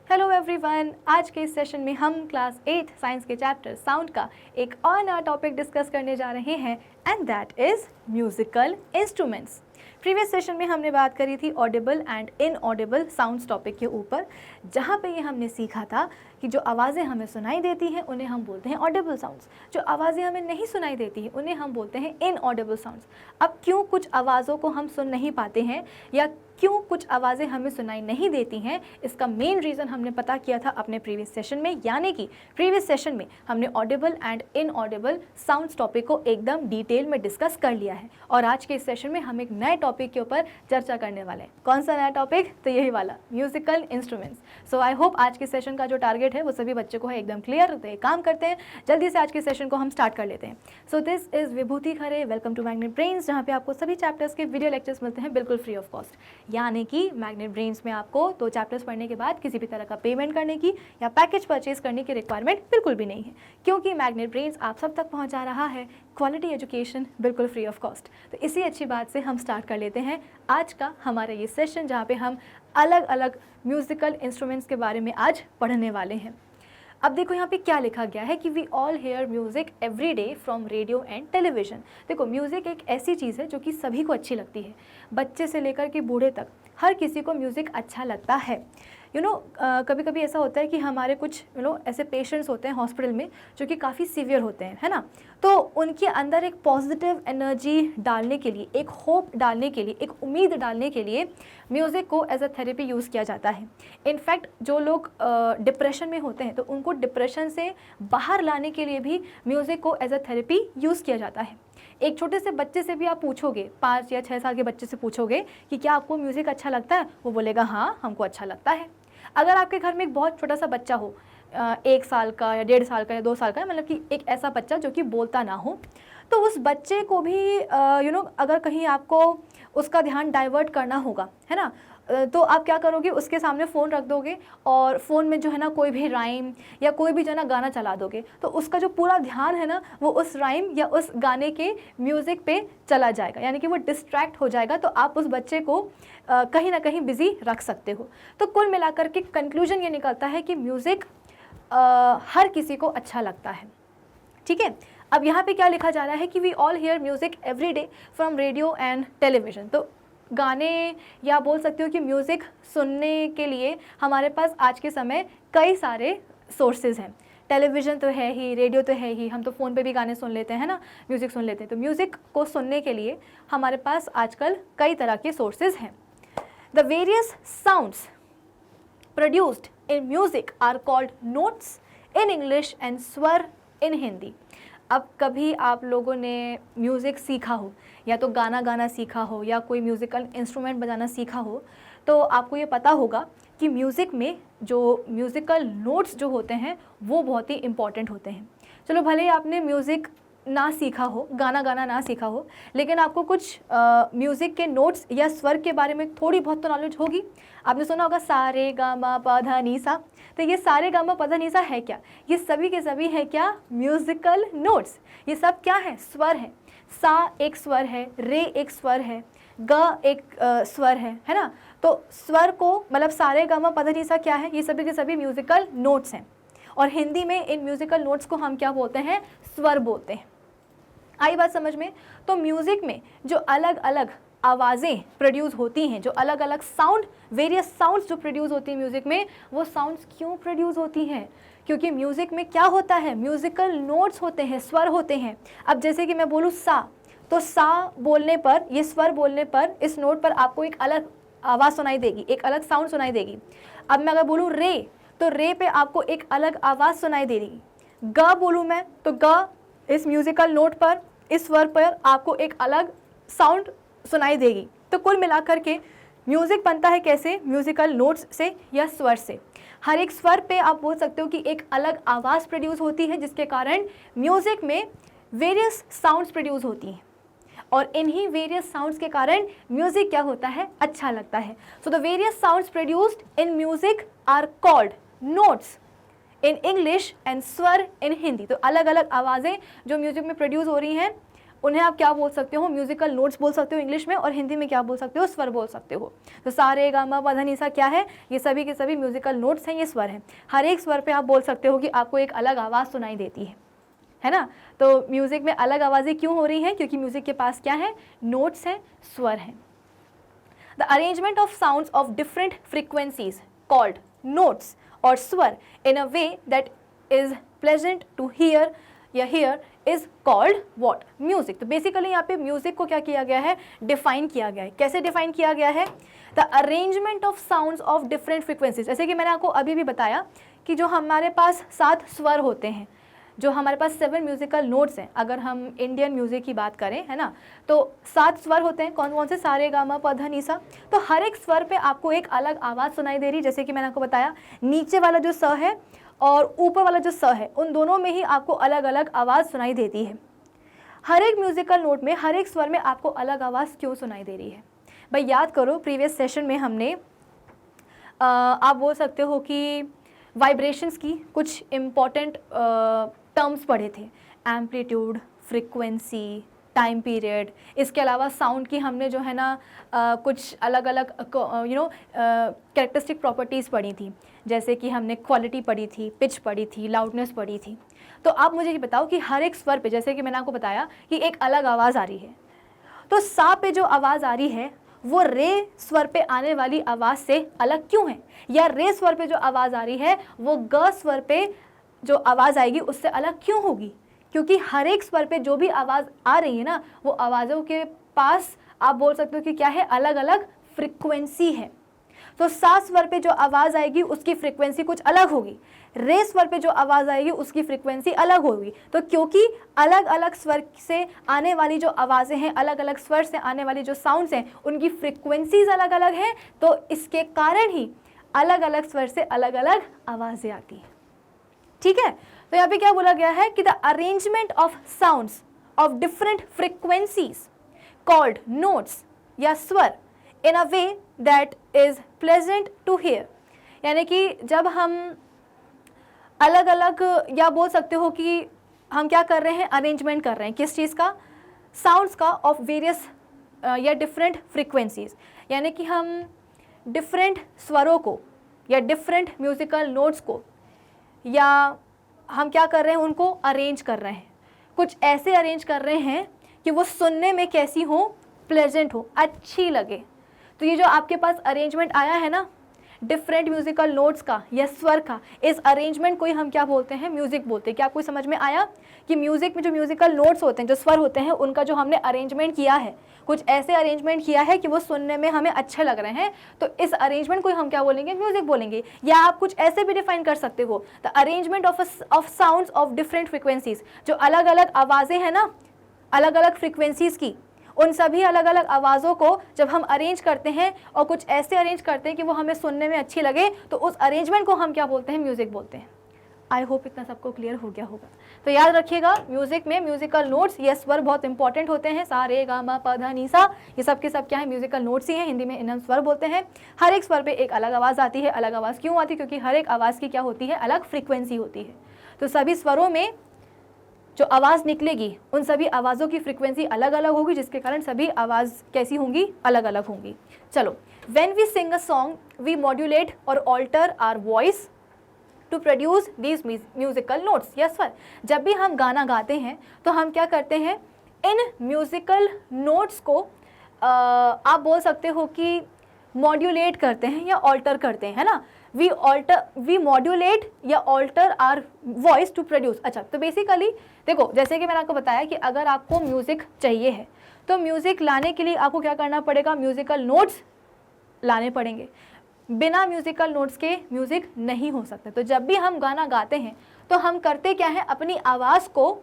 Hello everyone, आज के इस सेशन में हम क्लास 8 साइंस के चैप्टर साउंड का एक और नया टॉपिक डिस्कस करने जा रहे हैं and that is musical instruments. Previous session में हमने बात करी थी Audible and inaudible sounds topic के ऊपर, जहाँ पे ये हमने सीखा था कि जो आवाज़ें हमें सुनाई देती हैं उन्हें हम बोलते हैं ऑडिबल साउंड्स, जो आवाज़ें हमें नहीं सुनाई देती हैं उन्हें हम बोलते हैं इनऑडिबल साउंड्स। अब क्यों कुछ आवाज़ों को हम सुन नहीं पाते हैं या क्यों कुछ आवाज़ें हमें सुनाई नहीं देती हैं, इसका मेन रीज़न हमने पता किया था अपने प्रीवियस सेशन में, यानी कि प्रीवियस सेशन में हमने Audible and inaudible sounds topic को एकदम डिटेल में डिस्कस कर लिया है। और आज के इस सेशन में हम एक नए टॉपिक के ऊपर चर्चा करने वाले हैं। कौन सा नया टॉपिक? तो यही वाला, musical instruments. So I hope आज के सेशन का जो टारगेट है वो सभी बच्चों को है एकदम क्लियर। तो एक काम करते हैं, जल्दी से आज के सेशन को हम स्टार्ट कर लेते हैं। So this is Vibhuti Khare, welcome to Magnet Brains, जहाँ पे आपको सभी चैप्टर्स के वीडियो लेक्चर्स मिलते हैं बिल्कुल फ्री ऑफ कॉस्ट। यानी कि मैग्नेट ब्रेन्स में आपको 2 चैप्टर्स पढ़ने के बाद किसी भी तरह का पेमेंट करने की या पैकेज परचेज करने की रिक्वायरमेंट बिल्कुल भी नहीं है, क्योंकि मैग्नेट ब्रेन्स आप सब तक पहुंचा रहा है क्वालिटी एजुकेशन बिल्कुल फ्री ऑफ कॉस्ट। तो इसी अच्छी बात से हम स्टार्ट कर लेते हैं आज का हमारा ये सेशन, जहाँ पे हम अलग अलग म्यूज़िकल इंस्ट्रूमेंट्स के बारे में आज पढ़ने वाले हैं। अब देखो यहाँ पे क्या लिखा गया है कि we all hear music every day from radio and television. देखो, म्यूज़िक एक ऐसी चीज़ है जो कि सभी को अच्छी लगती है, बच्चे से लेकर के बूढ़े तक हर किसी को म्यूज़िक अच्छा लगता है। कभी कभी ऐसा होता है कि हमारे कुछ ऐसे पेशेंट्स होते हैं हॉस्पिटल में जो कि काफ़ी सीवियर होते हैं, है ना। तो उनके अंदर एक पॉजिटिव एनर्जी डालने के लिए, एक होप डालने के लिए, एक उम्मीद डालने के लिए म्यूज़िक को एज अ थेरेपी यूज़ किया जाता है। इनफैक्ट जो लोग डिप्रेशन में होते हैं तो उनको डिप्रेशन से बाहर लाने के लिए भी म्यूज़िक को एज अ थेरेपी यूज़ किया जाता है। एक छोटे से बच्चे से भी आप पूछोगे, 5 या 6 साल के बच्चे से पूछोगे कि क्या आपको म्यूज़िक अच्छा लगता है, वो बोलेगा हाँ हमको अच्छा लगता है। अगर आपके घर में एक बहुत छोटा सा बच्चा हो, 1 साल का या 1.5 साल का या 2 साल का, मतलब कि एक ऐसा बच्चा जो कि बोलता ना हो, तो उस बच्चे को भी अगर कहीं आपको उसका ध्यान डाइवर्ट करना होगा, है ना, तो आप क्या करोगे, उसके सामने फ़ोन रख दोगे और फ़ोन में जो है ना कोई भी राइम या कोई भी जो है ना गाना चला दोगे, तो उसका जो पूरा ध्यान है ना वो उस राइम या उस गाने के म्यूज़िक पे चला जाएगा, यानी कि वो डिस्ट्रैक्ट हो जाएगा। तो आप उस बच्चे को कहीं ना कहीं बिज़ी रख सकते हो। तो कुल मिलाकर के कंक्लूजन ये निकलता है कि म्यूज़िक हर किसी को अच्छा लगता है, ठीक है। अब यहाँ पे क्या लिखा जा रहा है कि we all hear music every day from radio and television. तो गाने या बोल सकते हो कि म्यूज़िक सुनने के लिए हमारे पास आज के समय कई सारे सोर्सेज हैं। टेलीविज़न तो है ही, रेडियो तो है ही, हम तो फ़ोन पे भी गाने सुन लेते हैं ना, म्यूज़िक सुन लेते हैं। तो म्यूज़िक को सुनने के लिए हमारे पास आजकल कई तरह के सोर्सेज हैं। The various sounds produced in music are called notes in English and swar in Hindi. अब कभी आप लोगों ने म्यूज़िक सीखा हो, या तो गाना गाना सीखा हो या कोई म्यूज़िकल इंस्ट्रूमेंट बजाना सीखा हो, तो आपको ये पता होगा कि म्यूज़िक में जो म्यूज़िकल नोट्स जो होते हैं वो बहुत ही इम्पॉर्टेंट होते हैं। चलो भले ही आपने म्यूज़िक ना सीखा हो, गाना गाना ना सीखा हो, लेकिन आपको कुछ म्यूज़िक के नोट्स या स्वर के बारे में थोड़ी बहुत तो नॉलेज होगी। आपने सुना होगा सा रे गा मा पा धा नी सा। तो ये सारे गा मा पा धा नी सा है क्या? ये सभी के सभी है क्या? Musical notes. ये सब क्या है? स्वर है। सा एक स्वर है, रे एक स्वर है, ग एक स्वर है ना। तो स्वर को मतलब सारे गा मा पा धा नी सा क्या है? ये सभी के सभी म्यूज़िकल नोट्स हैं। और हिंदी में इन म्यूज़िकल नोट्स को हम क्या बोलते हैं? स्वर बोलते हैं। आई बात समझ में? तो म्यूज़िक में जो अलग अलग आवाज़ें प्रोड्यूस होती हैं, जो अलग अलग साउंड, वेरियस साउंड्स जो प्रोड्यूस होती हैं म्यूज़िक में, वो साउंड्स क्यों प्रोड्यूस होती हैं? क्योंकि म्यूज़िक में क्या होता है? म्यूज़िकल नोट्स होते हैं, स्वर होते हैं। अब जैसे कि मैं बोलूँ सा, तो सा बोलने पर, ये स्वर बोलने पर, इस नोट पर आपको एक अलग आवाज़ सुनाई देगी, एक अलग साउंड सुनाई देगी। अब मैं अगर बोलूँ रे, तो रे पे आपको एक अलग आवाज़ सुनाई देगी। ग बोलूँ मैं, तो ग इस म्यूज़िकल नोट पर, इस स्वर पर आपको एक अलग साउंड सुनाई देगी। तो कुल मिलाकर के म्यूज़िक बनता है कैसे? म्यूज़िकल नोट्स से या स्वर से। हर एक स्वर पे आप बोल सकते हो कि एक अलग आवाज़ प्रोड्यूस होती है, जिसके कारण म्यूज़िक में वेरियस साउंड्स प्रोड्यूस होती हैं, और इन्हीं वेरियस साउंड्स के कारण म्यूज़िक क्या होता है? अच्छा लगता है। So the various sounds produced in music are called notes in English and swar in Hindi. तो अलग अलग आवाज़ें जो म्यूज़िक में प्रोड्यूस हो रही हैं उन्हें आप क्या बोल सकते हो, म्यूजिकल नोट्स बोल सकते हो इंग्लिश में, और हिंदी में क्या बोल सकते हो, स्वर बोल सकते हो। तो सा रे गा मा पा धा नि सा क्या है, ये सभी के सभी म्यूजिकल नोट्स हैं, ये स्वर हैं। हर एक स्वर पे आप बोल सकते हो कि आपको एक अलग आवाज़ सुनाई देती है ना। तो म्यूज़िक में अलग आवाज़ें क्यों हो रही हैं, क्योंकि म्यूज़िक के पास क्या है, नोट्स हैं, स्वर हैं। The arrangement of sounds of different frequencies called notes और swar in a way that is pleasant to hear या hear is called what, music. तो बेसिकली यहाँ पे म्यूजिक को क्या किया गया है, डिफाइन किया गया है। कैसे डिफाइन किया गया है, the arrangement of sounds of different frequencies. जैसे कि मैंने आपको अभी भी बताया कि जो हमारे पास 7 स्वर होते हैं, जो हमारे पास 7 म्यूजिकल नोट्स हैं, अगर हम इंडियन म्यूजिक की बात करें, है ना, तो 7 स्वर होते हैं। कौन कौन से, सा रे गा मा पा धा नि सा। तो हर एक स्वर पे आपको एक अलग आवाज़ सुनाई दे रही। जैसे कि मैंने आपको बताया, नीचे वाला जो स है और ऊपर वाला जो स है, उन दोनों में ही आपको अलग अलग आवाज़ सुनाई देती है। हर एक म्यूजिकल नोट में, हर एक स्वर में आपको अलग आवाज़ क्यों सुनाई दे रही है। भाई याद करो, प्रीवियस सेशन में हमने आप बोल सकते हो कि वाइब्रेशंस की कुछ इम्पॉर्टेंट टर्म्स पढ़े थे, एम्पलीट्यूड, फ्रीक्वेंसी, टाइम पीरियड। इसके अलावा साउंड की हमने जो है ना कुछ अलग अलग कैरेक्टरिस्टिक प्रॉपर्टीज़ पढ़ी थी। जैसे कि हमने क्वालिटी पढ़ी थी, पिच पढ़ी थी, लाउडनेस पढ़ी थी। तो आप मुझे ये बताओ कि हर एक स्वर पे, जैसे कि मैंने आपको बताया कि एक अलग आवाज़ आ रही है, तो सा पे जो आवाज़ आ रही है वो रे स्वर पे आने वाली आवाज़ से अलग क्यों है, या रे स्वर पे जो आवाज़ आ रही है वो ग स्वर पे जो आवाज़ आएगी उससे अलग क्यों होगी। क्योंकि हर एक स्वर पे जो भी आवाज़ आ रही है ना, वो आवाज़ों के पास आप बोल सकते हो कि क्या है, अलग अलग फ्रिक्वेंसी है। तो सा स्वर पे जो आवाज़ आएगी उसकी फ्रिक्वेंसी कुछ अलग होगी, रे स्वर पे जो आवाज़ आएगी उसकी फ्रिक्वेंसी अलग होगी। तो क्योंकि अलग अलग स्वर से आने वाली जो आवाज़ें हैं, अलग अलग स्वर से आने वाली जो साउंड्स हैं, उनकी फ्रिक्वेंसीज अलग अलग हैं, तो इसके कारण ही अलग अलग स्वर से अलग अलग आवाज़ें आती हैं। ठीक है, तो यहाँ पे क्या बोला गया है कि the arrangement of sounds of different frequencies called notes या swar in a way that is pleasant to hear. यानी कि जब हम अलग अलग, या बोल सकते हो कि हम क्या कर रहे हैं, अरेंजमेंट कर रहे हैं किस चीज़ का, साउंड्स का, ऑफ वेरियस या डिफरेंट फ्रीक्वेंसीज। यानी कि हम डिफरेंट स्वरों को या डिफरेंट म्यूज़िकल नोट्स को, या हम क्या कर रहे हैं, उनको अरेंज कर रहे हैं। कुछ ऐसे अरेंज कर रहे हैं कि वो सुनने में कैसी हो, प्लेजेंट हो, अच्छी लगे। तो ये जो आपके पास अरेंजमेंट आया है ना डिफरेंट म्यूजिकल नोट्स का या स्वर का, इस अरेंजमेंट को ही हम क्या बोलते हैं, म्यूजिक बोलते हैं। क्या आपको समझ में आया कि म्यूजिक में जो म्यूजिकल नोट्स होते हैं, जो स्वर होते हैं, उनका जो हमने अरेंजमेंट किया है, कुछ ऐसे अरेंजमेंट किया है कि वो सुनने में हमें अच्छे लग रहे हैं, तो इस अरेंजमेंट को हम क्या बोलेंगे, म्यूजिक बोलेंगे। या आप कुछ ऐसे भी डिफाइन कर सकते हो, the arrangement of sounds of different frequencies. जो अलग अलग आवाज़ें हैं ना, अलग अलग फ्रिक्वेंसीज की, उन सभी अलग अलग आवाज़ों को जब हम अरेंज करते हैं और कुछ ऐसे अरेंज करते हैं कि वो हमें सुनने में अच्छी लगे, तो उस अरेंजमेंट को हम क्या बोलते हैं, म्यूज़िक बोलते हैं। आई होप इतना सबको क्लियर हो गया होगा। तो याद रखिएगा, म्यूज़िक में म्यूज़िकल नोट्स या स्वर बहुत इंपॉर्टेंट होते हैं। सा रे गा मा पा धा नि सा, ये सब के सब क्या है, म्यूज़िकल नोट्स ही हैं। हिंदी में इन्हें स्वर बोलते हैं। हर एक स्वर पे एक अलग आवाज़ आती है। अलग आवाज़ क्यों आती है, क्योंकि हर एक आवाज़ की क्या होती है, अलग फ्रीक्वेंसी होती है। तो सभी स्वरों में जो आवाज़ निकलेगी, उन सभी आवाज़ों की फ्रीक्वेंसी अलग अलग होगी, जिसके कारण सभी आवाज़ कैसी होंगी, अलग अलग होंगी। चलो, when we sing a song we modulate और alter our voice to produce these musical notes या स्वर। जब भी हम गाना गाते हैं तो हम क्या करते हैं, इन म्यूजिकल नोट्स को आप बोल सकते हो कि मॉड्यूलेट करते हैं या ऑल्टर करते हैं, है ना। वी मॉड्यूलेट या alter our voice to produce. अच्छा, तो बेसिकली देखो, जैसे कि मैंने आपको बताया कि अगर आपको म्यूज़िक चाहिए है तो म्यूज़िक लाने के लिए आपको क्या करना पड़ेगा, म्यूज़िकल नोट्स लाने पड़ेंगे। बिना म्यूज़िकल नोट्स के म्यूज़िक नहीं हो सकता। तो जब भी हम गाना गाते हैं तो हम करते क्या है, अपनी आवाज़ को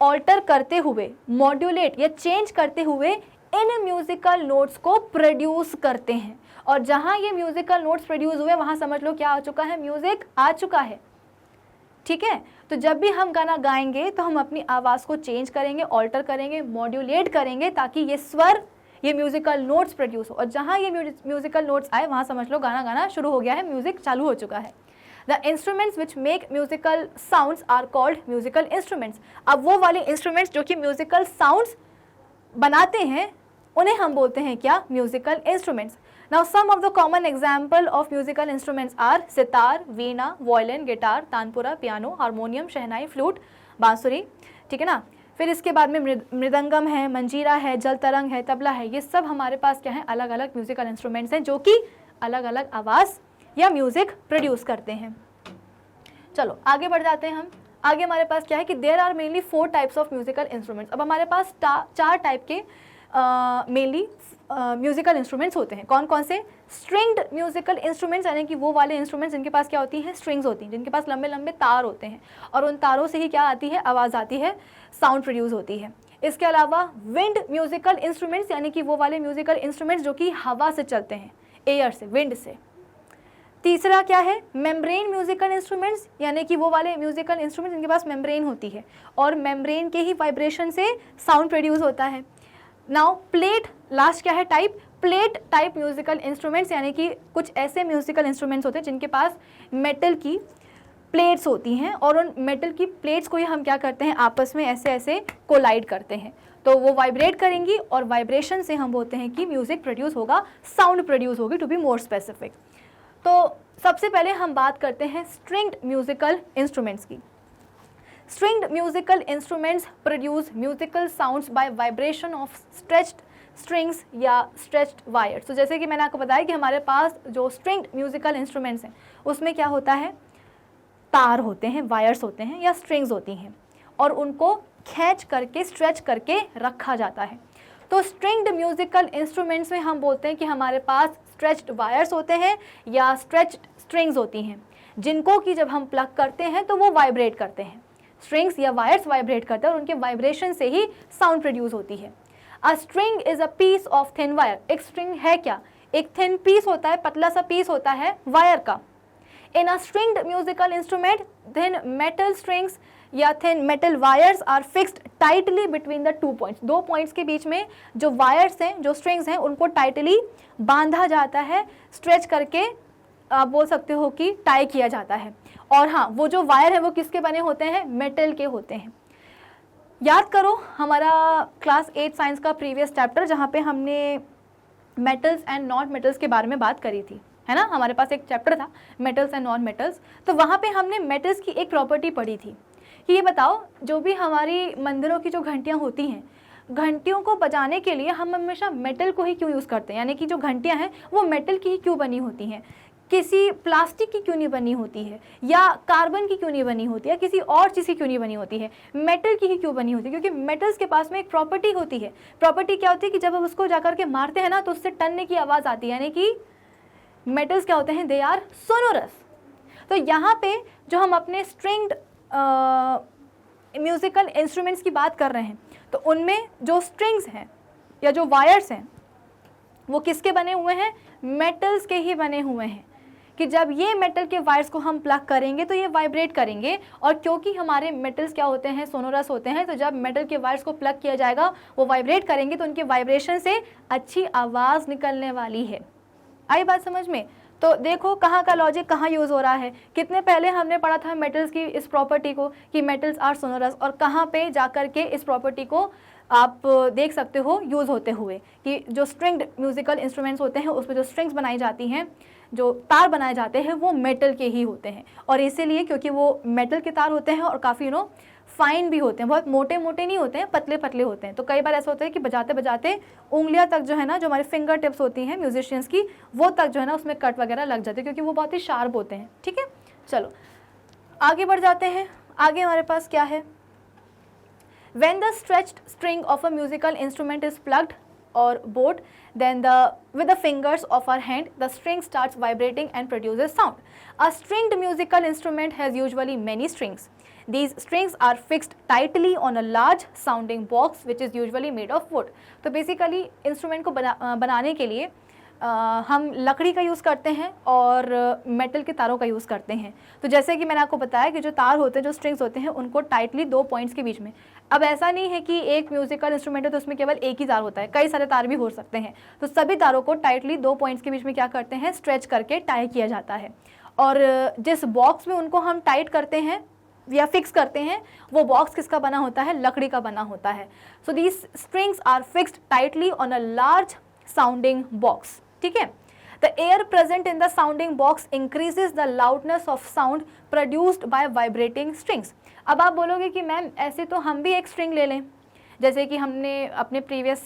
ऑल्टर करते हुए, मॉड्यूलेट या चेंज करते हुए इन म्यूज़िकल नोट्स को प्रोड्यूस करते हैं। और जहाँ ये म्यूज़िकल नोट्स प्रोड्यूस हुए वहाँ समझ लो क्या आ चुका है, म्यूज़िक आ चुका है। ठीक है, तो जब भी हम गाना गाएंगे तो हम अपनी आवाज़ को चेंज करेंगे, ऑल्टर करेंगे, मॉड्यूलेट करेंगे, ताकि ये स्वर, ये म्यूज़िकल नोट्स प्रोड्यूस हो। और जहाँ ये म्यूज़िकल नोट्स आए वहाँ समझ लो गाना गाना शुरू हो गया है, म्यूज़िक चालू हो चुका है। The the instruments which make musical sounds are called musical instruments. अब वो वाले इंस्ट्रूमेंट्स जो कि म्यूजिकल साउंड्स बनाते हैं उन्हें हम बोलते हैं क्या, musical instruments. Now some of the common example of musical instruments are sitar, veena, violin, guitar, tanpura, piano, harmonium, shehnai, flute, bansuri, ठीक है ना। फिर इसके बाद में मृदंगम है, मंजीरा है, जल तरंग है, तबला है। ये सब हमारे पास क्या है, अलग अलग म्यूजिकल इंस्ट्रूमेंट्स हैं जो कि अलग अलग आवाज़ या म्यूज़िक प्रोड्यूस करते हैं। चलो आगे बढ़ जाते हैं हम। आगे हमारे पास क्या है कि there are mainly 4 types of musical instruments. अब हमारे पास 4 टाइप के मेनली म्यूजिकल इंस्ट्रूमेंट्स होते हैं। कौन कौन से? स्ट्रिंग्ड म्यूजिकल इंस्ट्रूमेंट्स, यानी कि वो वाले इंस्ट्रूमेंट्स जिनके पास क्या होती हैं, स्ट्रिंग्स होती हैं, जिनके पास लंबे लंबे तार होते हैं और उन तारों से ही क्या आती है, आवाज़ आती है, साउंड प्रोड्यूस होती है। इसके अलावा विंड म्यूजिकल इंस्ट्रूमेंट्स, यानी कि वो वाले म्यूजिकल इंस्ट्रूमेंट्स जो कि हवा से चलते हैं, एयर से, विंड से। तीसरा क्या है, मेम्ब्रेन म्यूजिकल इंस्ट्रूमेंट्स, यानी कि वो वाले म्यूजिकल इंस्ट्रूमेंट्स जिनके पास मेम्ब्रेन होती है और मेम्ब्रेन के ही वाइब्रेशन से साउंड प्रोड्यूस होता है। नाउ प्लेट, लास्ट क्या है type, plate type musical instruments, यानी कि कुछ ऐसे म्यूजिकल इंस्ट्रूमेंट्स होते हैं जिनके पास मेटल की प्लेट्स होती हैं और उन मेटल की प्लेट्स को ही हम क्या करते हैं, आपस में ऐसे ऐसे कोलाइड करते हैं, तो वो वाइब्रेट करेंगी और वाइब्रेशन से हम बोलते हैं कि म्यूजिक प्रोड्यूस होगा, साउंड प्रोड्यूस होगी, टू बी मोर स्पेसिफिक। तो सबसे पहले हम बात करते हैं स्ट्रिंग्ड म्यूजिकल इंस्ट्रूमेंट्स की। Stringed musical instruments produce musical sounds by vibration of stretched strings या स्ट्रेच्ड वायर्स। तो जैसे कि मैंने आपको बताया कि हमारे पास जो स्ट्रिंग्ड म्यूजिकल इंस्ट्रूमेंट्स हैं उसमें क्या होता है, तार होते हैं, वायर्स होते हैं या स्ट्रिंग्स होती हैं और उनको खींच करके, स्ट्रेच करके रखा जाता है। तो स्ट्रिंग्ड म्यूजिकल इंस्ट्रूमेंट्स में हम बोलते हैं कि हमारे पास स्ट्रेच्ड वायर्स होते हैं या स्ट्रेच्ड स्ट्रिंग्स होती हैं, जिनको कि जब हम प्लग करते हैं तो वो वाइब्रेट करते हैं, स्ट्रिंग्स या वायर्स वाइब्रेट करते हैं और उनके वाइब्रेशन से ही साउंड प्रोड्यूस होती है। A string is a piece of thin wire. एक स्ट्रिंग है क्या, एक थिन पीस होता है, पतला सा पीस होता है वायर का। In a stringed musical instrument thin metal strings या thin metal wires are fixed tightly between the 2 points. 2 points के बीच में जो वायर्स हैं, जो स्ट्रिंग्स हैं, उनको टाइटली बांधा जाता है, स्ट्रेच करके आप बोल सकते हो कि टाई किया जाता है। और हाँ, वो जो वायर है वो किसके बने होते हैं, मेटल के होते हैं। याद करो हमारा क्लास 8 साइंस का प्रीवियस चैप्टर जहाँ पे हमने मेटल्स एंड नॉन मेटल्स के बारे में बात करी थी, है ना। हमारे पास एक चैप्टर था मेटल्स एंड नॉन मेटल्स, तो वहाँ पे हमने मेटल्स की एक प्रॉपर्टी पढ़ी थी कि ये बताओ, जो भी हमारी मंदिरों की जो घंटियाँ होती हैं, घंटियों को बजाने के लिए हम हमेशा मेटल को ही क्यों यूज़ करते हैं, यानी कि जो घंटियाँ हैं वो मेटल की ही क्यों बनी होती हैं, किसी प्लास्टिक की क्यों नहीं बनी होती है, या कार्बन की क्यों नहीं बनी होती है, किसी और चीज़ की क्यों नहीं बनी होती है, मेटल की ही क्यों बनी होती है? क्योंकि मेटल्स के पास में एक प्रॉपर्टी होती है। प्रॉपर्टी क्या होती है कि जब हम उसको जाकर के मारते हैं ना तो उससे टनने की आवाज़ आती है, यानी कि मेटल्स क्या होते हैं, दे आर सोनोरस। तो यहाँ पे जो हम अपने स्ट्रिंग्ड म्यूज़िकल इंस्ट्रूमेंट्स की बात कर रहे हैं तो उनमें जो स्ट्रिंग्स हैं या जो वायर्स हैं वो किसके बने हुए हैं, मेटल्स के ही बने हुए हैं। कि जब ये मेटल के वायर्स को हम प्लग करेंगे तो ये वाइब्रेट करेंगे, और क्योंकि हमारे मेटल्स क्या होते हैं, सोनोरस होते हैं, तो जब मेटल के वायर्स को प्लग किया जाएगा वो वाइब्रेट करेंगे तो उनके वाइब्रेशन से अच्छी आवाज़ निकलने वाली है। आई बात समझ में? तो देखो कहाँ का लॉजिक कहाँ यूज़ हो रहा है। कितने पहले हमने पढ़ा था मेटल्स की इस प्रॉपर्टी को कि मेटल्स आर सोनोरस, और कहाँ पे जाकर के इस प्रॉपर्टी को आप देख सकते हो यूज़ होते हुए कि जो स्ट्रिंग्ड म्यूज़िकल इंस्ट्रूमेंट्स होते हैं उसमें जो स्ट्रिंग्स बनाई जाती हैं, जो तार बनाए जाते हैं वो मेटल के ही होते हैं। और इसीलिए क्योंकि वो मेटल के तार होते हैं और काफ़ी फाइन भी होते हैं, बहुत मोटे मोटे नहीं होते हैं, पतले पतले होते हैं। तो कई बार ऐसा होता है कि बजाते बजाते उंगलियां तक जो है ना, जो हमारी फिंगर टिप्स होती हैं म्यूजिशियंस की, वो तक जो है ना उसमें कट वगैरह लग जाते हैं क्योंकि वो बहुत ही शार्प होते हैं। ठीक है, चलो आगे बढ़ जाते हैं। आगे हमारे पास क्या है, when the stretched string of a musical instrument is plugged or bowed, then with the fingers of our hand the string starts vibrating and produces sound. A stringed musical instrument has usually many strings. These strings are fixed tightly on a large sounding box which is usually made of wood. तो basically instrument को बनाने के लिए हम लकड़ी का use करते हैं और मेटल के तारों का यूज़ करते हैं। तो जैसे कि मैंने आपको बताया कि जो तार होते हैं, जो स्ट्रिंग्स होते हैं, उनको टाइटली 2 पॉइंट्स के बीच में, अब ऐसा नहीं है कि एक म्यूजिकल इंस्ट्रूमेंट है तो उसमें केवल एक ही तार होता है, कई सारे तार भी हो सकते हैं। तो सभी तारों को टाइटली 2 पॉइंट्स के बीच में क्या करते हैं, स्ट्रेच करके टाई किया जाता है। और जिस बॉक्स में उनको हम टाइट करते हैं या फिक्स करते हैं वो बॉक्स किसका बना होता है, लकड़ी का बना होता है। So these strings are fixed tightly on a large sounding box, ठीक है। The air present in the sounding box increases the loudness of sound produced by vibrating strings. अब आप बोलोगे कि मैम ऐसे तो हम भी एक स्ट्रिंग ले लें, जैसे कि हमने अपने प्रीवियस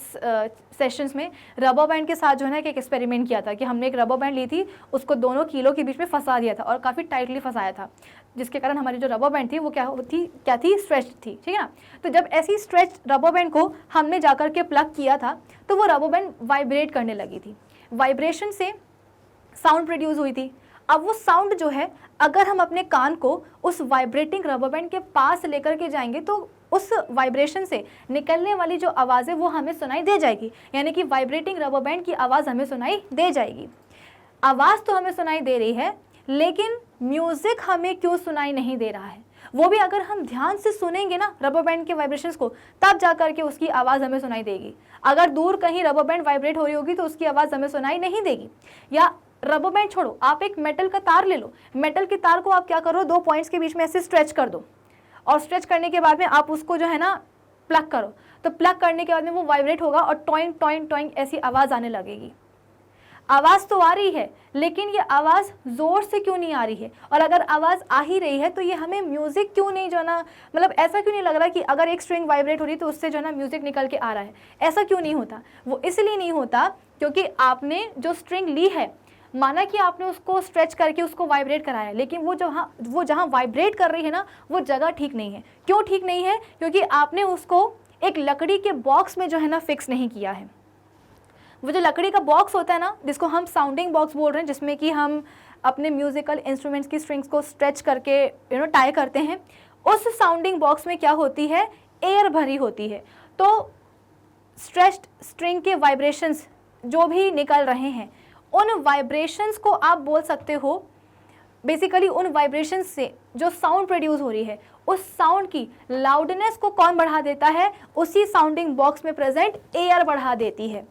सेशंस में रबर बैंड के साथ जो है ना एक एक्सपेरिमेंट किया था कि हमने एक रबर बैंड ली थी, उसको दोनों कीलों के बीच में फंसा दिया था और काफ़ी टाइटली फंसाया था, जिसके कारण हमारी जो रबर बैंड थी वो क्या थी स्ट्रेच थी, ठीक है ना। तो जब ऐसी स्ट्रेच रबर बैंड को हमने जाकर के प्लग किया था तो वो रबर बैंड वाइब्रेट करने लगी थी, वाइब्रेशन से साउंड प्रोड्यूस हुई थी। अब वो साउंड जो है अगर हम अपने कान को उस वाइब्रेटिंग रबर बैंड के पास लेकर के जाएंगे तो उस वाइब्रेशन से निकलने वाली जो आवाज़ है वो हमें सुनाई दे जाएगी, यानी कि वाइब्रेटिंग रबर बैंड की आवाज़ हमें सुनाई दे जाएगी। आवाज़ तो हमें सुनाई दे रही है लेकिन म्यूज़िक हमें क्यों सुनाई नहीं दे रहा है, वो भी अगर हम ध्यान से सुनेंगे ना रबर बैंड के वाइब्रेशंस को, तब जा करके उसकी आवाज़ हमें सुनाई देगी। अगर दूर कहीं रबर बैंड वाइब्रेट हो रही होगी तो उसकी आवाज़ हमें सुनाई नहीं देगी। या रबर बैंड छोड़ो, आप एक मेटल का तार ले लो, मेटल के तार को आप क्या करो, दो पॉइंट्स के बीच में ऐसे स्ट्रेच कर दो और स्ट्रेच करने के बाद में आप उसको जो है ना प्लग करो, तो प्लग करने के बाद में वो वाइब्रेट होगा और टॉइंग टॉइंग टॉइंग ऐसी आवाज़ आने लगेगी। आवाज़ तो आ रही है लेकिन ये आवाज़ ज़ोर से क्यों नहीं आ रही है, और अगर आवाज़ आ ही रही है तो ये हमें म्यूज़िक क्यों नहीं जो है ना, मतलब ऐसा क्यों नहीं लग रहा कि अगर एक स्ट्रिंग वाइब्रेट हो रही तो उससे जो है ना म्यूज़िक निकल के आ रहा है, ऐसा क्यों नहीं होता। वो इसलिए नहीं होता क्योंकि आपने जो स्ट्रिंग ली है, माना कि आपने उसको स्ट्रेच करके उसको वाइब्रेट कराया, लेकिन वो जहाँ वाइब्रेट कर रही है ना वो जगह ठीक नहीं है। क्यों ठीक नहीं है, क्योंकि आपने उसको एक लकड़ी के बॉक्स में जो है ना फिक्स नहीं किया है। वो जो लकड़ी का बॉक्स होता है ना, जिसको हम साउंडिंग बॉक्स बोल रहे हैं, जिसमें कि हम अपने म्यूजिकल इंस्ट्रूमेंट्स की स्ट्रिंग्स को स्ट्रेच करके टाई करते हैं, उस साउंडिंग बॉक्स में क्या होती है, एयर भरी होती है। तो स्ट्रेच्ड स्ट्रिंग के वाइब्रेशंस जो भी निकल रहे हैं, उन वाइब्रेशंस को आप बोल सकते हो, बेसिकली उन वाइब्रेशंस से जो साउंड प्रोड्यूस हो रही है, उस साउंड की लाउडनेस को कौन बढ़ा देता है, उसी साउंडिंग बॉक्स में प्रेजेंट एयर बढ़ा देती है।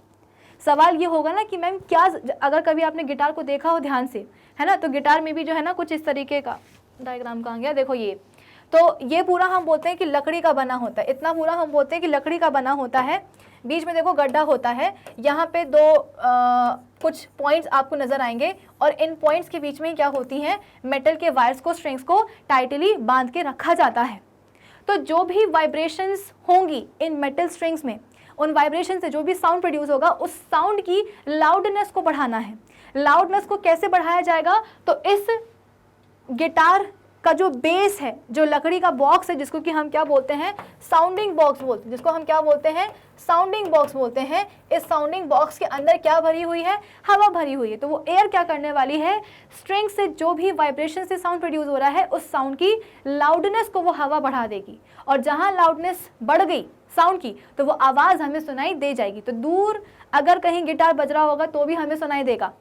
सवाल ये होगा ना कि मैम क्या, अगर कभी आपने गिटार को देखा हो ध्यान से, है ना, तो गिटार में भी जो है ना कुछ इस तरीके का डायग्राम कहाँ गया, देखो ये, तो ये पूरा हम बोलते हैं कि लकड़ी का बना होता है, इतना पूरा हम बोलते हैं कि लकड़ी का बना होता है। बीच में देखो गड्ढा होता है, यहाँ पे दो कुछ पॉइंट्स आपको नजर आएंगे और इन पॉइंट्स के बीच में क्या होती हैं, मेटल के वायर्स को, स्ट्रिंग्स को टाइटली बांध के रखा जाता है। तो जो भी वाइब्रेशंस होंगी इन मेटल स्ट्रिंग्स में, उन वाइब्रेशन से जो भी साउंड प्रोड्यूस होगा, उस साउंड की लाउडनेस को बढ़ाना है। लाउडनेस को कैसे बढ़ाया जाएगा, तो इस गिटार का जो बेस है, जो लकड़ी का बॉक्स है, जिसको कि हम क्या बोलते हैं, साउंडिंग बॉक्स बोलते हैं, जिसको हम क्या बोलते हैं, साउंडिंग बॉक्स बोलते हैं। इस साउंडिंग बॉक्स के अंदर क्या भरी हुई है, हवा भरी हुई है। तो वो एयर क्या करने वाली है, स्ट्रिंग से जो भी वाइब्रेशन से साउंड प्रोड्यूस हो रहा है, उस साउंड की लाउडनेस को वो हवा बढ़ा देगी, और जहाँ लाउडनेस बढ़ गई साउंड की तो वो आवाज़ हमें सुनाई दे जाएगी। तो दूर अगर कहीं गिटार बज रहा होगा तो भी हमें सुनाई देगा।